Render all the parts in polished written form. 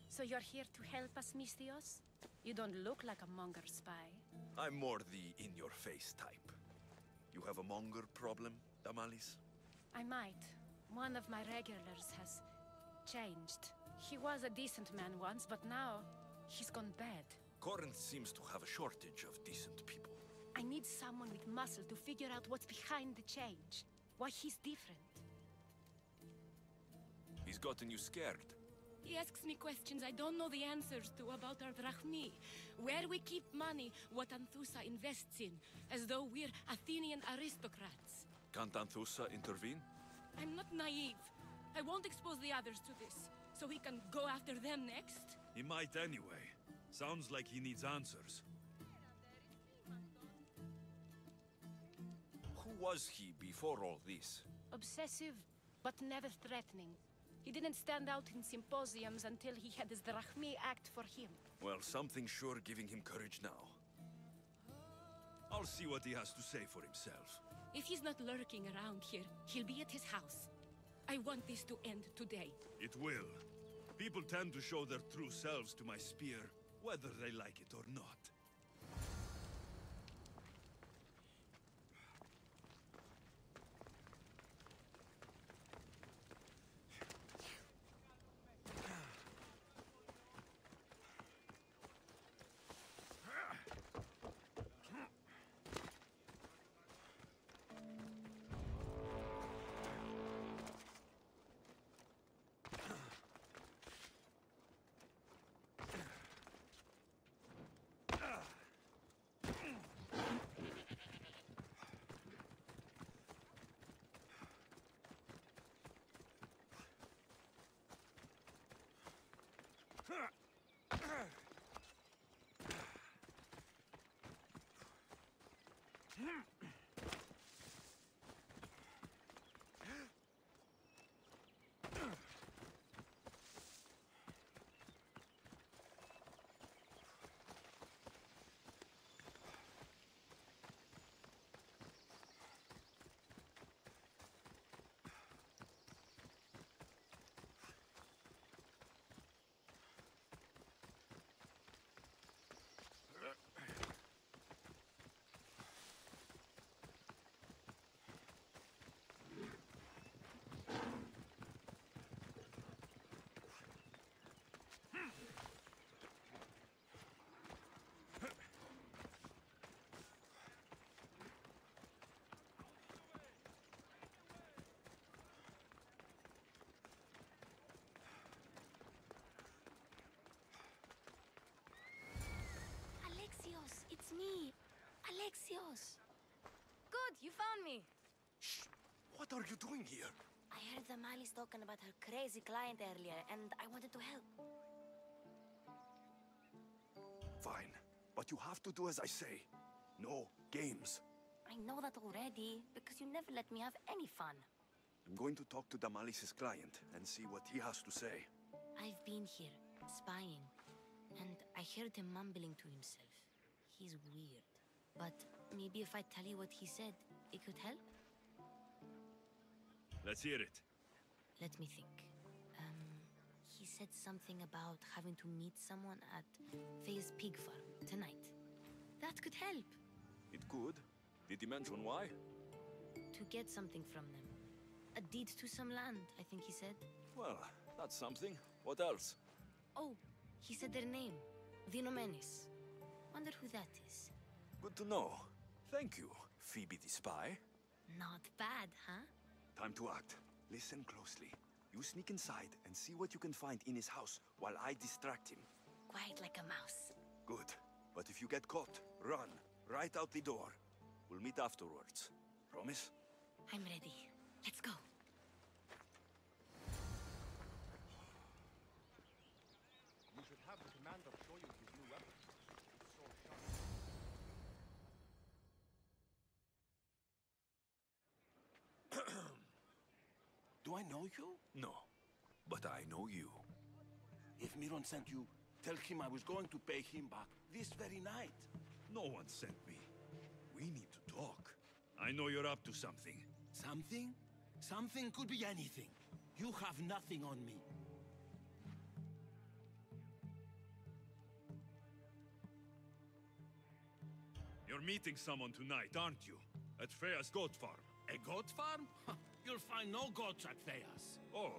So you're here to help us, Mystios? You don't look like a monger spy. I'm more the in-your-face type. You have a monger problem, Damalis? I might. One of my regulars has changed. He was a decent man once, but now he's gone bad. Corinth seems to have a shortage of decent people. I need someone with muscle to figure out what's behind the change. Why he's different. He's gotten you scared. He asks me questions I don't know the answers to about our drachmi. Where we keep money, what Anthusa invests in. As though we're Athenian aristocrats. Can't Anthusa intervene? I'm not naive. I won't expose the others to this, so he can go after them next. He might anyway. Sounds like he needs answers. Who was he before all this? Obsessive, but never threatening. He didn't stand out in symposiums until he had his drachmi act for him. Well, something's sure giving him courage now. I'll see what he has to say for himself. If he's not lurking around here, he'll be at his house. I want this to end today. It will. People tend to show their true selves to my spear, whether they like it or not. Alexios, it's me. Alexios. Good, you found me. Shh! What are you doing here? I heard the Mali's talking about her crazy client earlier, and I wanted to help. Fine, but you have to do as I say. No games. I know that already, because you never let me have any fun. I'm going to talk to Damalis's client and see what he has to say. I've been here, spying, and I heard him mumbling to himself. He's weird. But maybe if I tell you what he said, it could help? Let's hear it. Let me think. He said something about having to meet someone at Faye's pig farm tonight. That could help. It could. Did he mention why? To get something from them. A deed to some land, I think he said. Well, that's something. What else? Oh, he said their name. Vinomenis. Wonder who that is. Good to know. Thank you, Phoebe the spy. Not bad, huh? Time to act. Listen closely. You sneak inside and see what you can find in his house while I distract him. Quiet like a mouse. Good. But if you get caught, run. Right out the door. We'll meet afterwards. Promise? I'm ready. Let's go. You should have the commander show you his new weapon. It's so sharp. Do I know you? No. But I know you. If Miron sent you, tell him I was going to pay him back this very night. No one sent me. We need to talk. I know you're up to something. Something? Something could be anything. You have nothing on me. meeting someone tonight, aren't you? At Freya's goat farm. A goat farm? You'll find no goats at Thea's. Oh,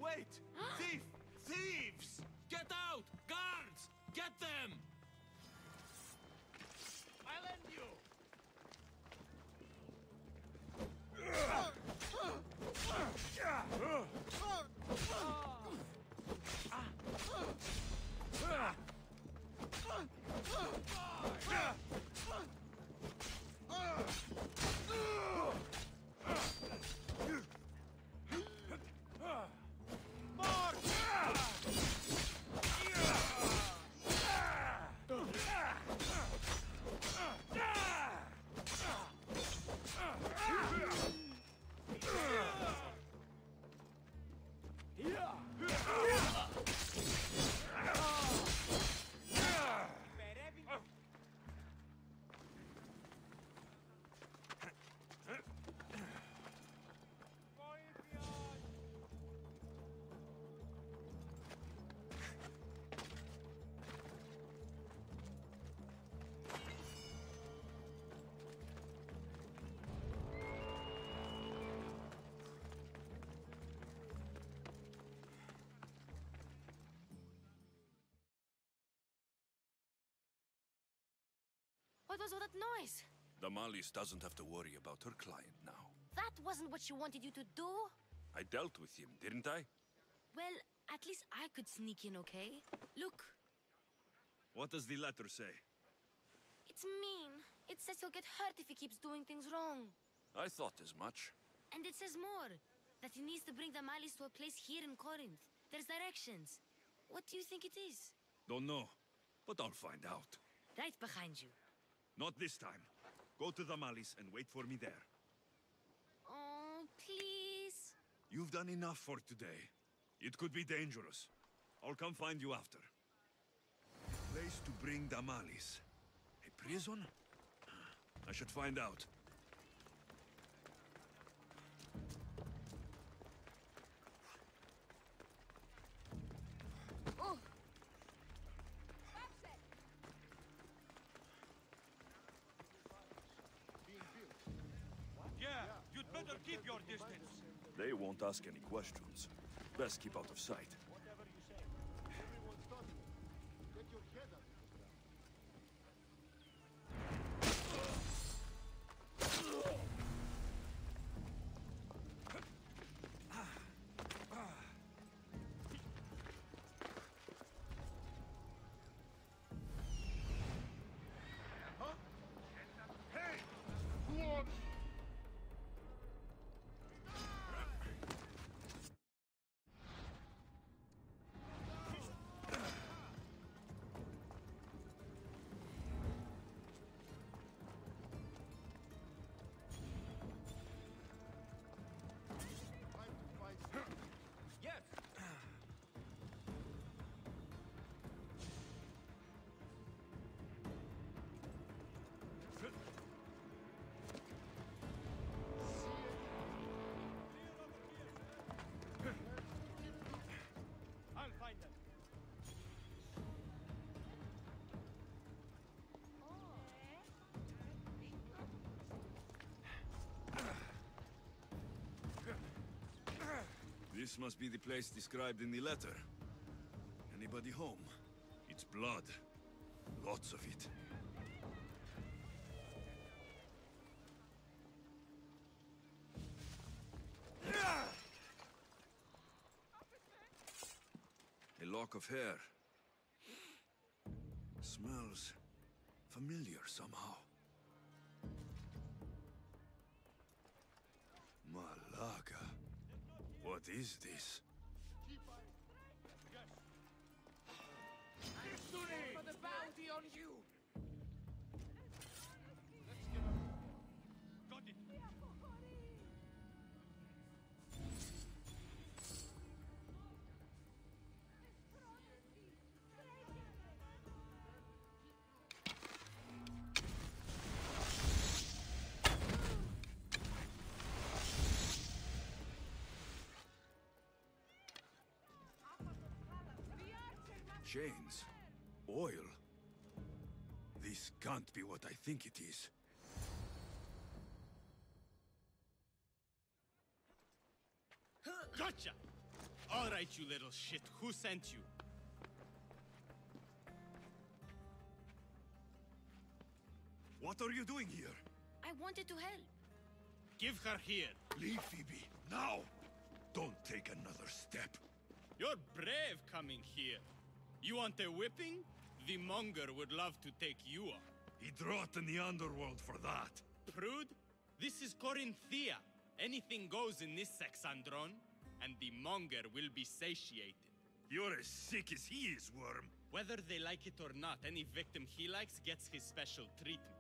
Wait! Thief! Thieves! Get out! Guards! Get them! I'll end you! What was all that noise? Damalis doesn't have to worry about her client now. That wasn't what she wanted you to do. I dealt with him, didn't I? Well, at least I could sneak in, okay? Look, What does the letter say? it's mean. It says he'll get hurt if he keeps doing things wrong. I thought as much. And it says more. That he needs to bring Damalis to a place here in Corinth. There's directions. What do you think it is? Don't know, but I'll find out. Right behind you. Not this time. Go to Damalis and wait for me there. Oh, please. You've done enough for today. It could be dangerous. I'll come find you after. Place to bring Damalis. A prison? I should find out. Oh! Yeah, you'd better keep your distance. They won't ask any questions. Best keep out of sight. Whatever you say. Everyone's talking. Get your head up. Yes! I'll find them. This must be the place described in the letter. Anybody home? It's blood. Lots of it. A lock of hair. Smells familiar somehow. Malaga. What is this? For the bounty on you! Got it. Chains. Oil. This can't be what I think it is. Gotcha! All right, you little shit. Who sent you? What are you doing here? I wanted to help. Give her here. Leave, Phoebe, now! Don't take another step. You're brave coming here. You want a whipping? The monger would love to take you on. He'd rot in the underworld for that. Prude, this is Corinthia. Anything goes in this Sexandron, and the monger will be satiated. You're as sick as he is, Worm. Whether they like it or not, any victim he likes gets his special treatment.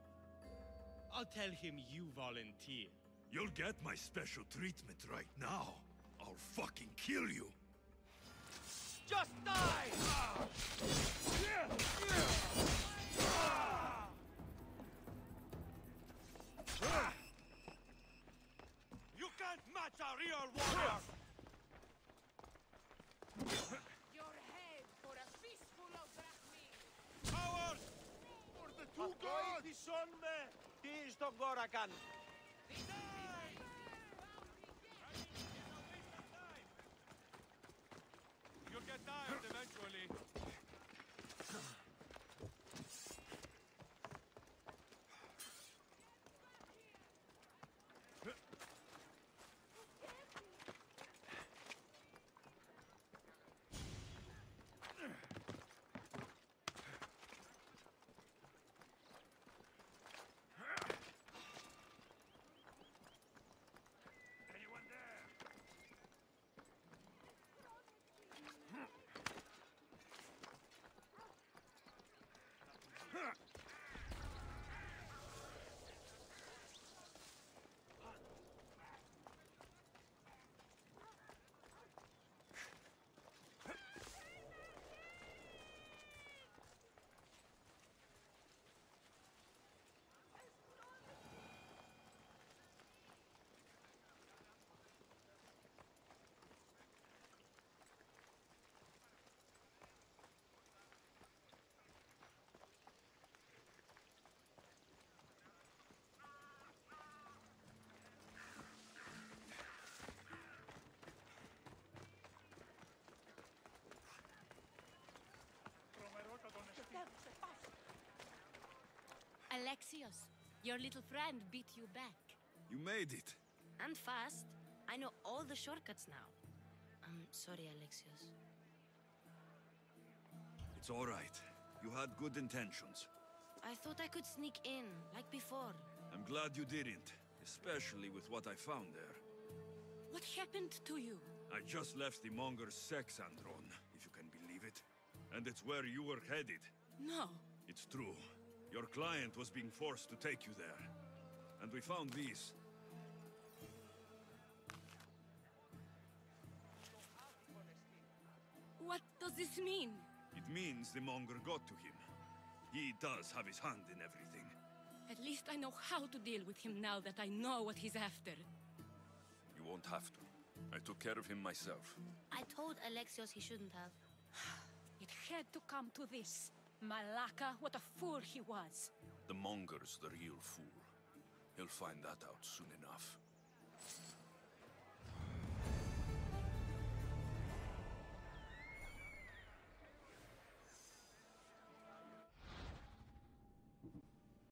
I'll tell him you volunteer. You'll get my special treatment right now. I'll fucking kill you. Just die! You can't match a real warrior! Your head for a fistful of drachmi. Cowards! For the two gods! He's the Gorakan. You'll get tired eventually. Anyone there? Alexios, your little friend beat you back. You made it. And fast. I know all the shortcuts now. I'm sorry, Alexios. It's all right. You had good intentions. I thought I could sneak in, like before. I'm glad you didn't, especially with what I found there. What happened to you? I just left the Monger's Sexandron, if you can believe it. And it's where you were headed. No. It's true. Your client was being forced to take you there. And we found these. What does this mean? It means the Monger got to him. He does have his hand in everything. At least I know how to deal with him now that I know what he's after. You won't have to. I took care of him myself. I told Alexios he shouldn't have. It had to come to this. Malaka, what a fool he was. The Monger's the real fool. He'll find that out soon enough.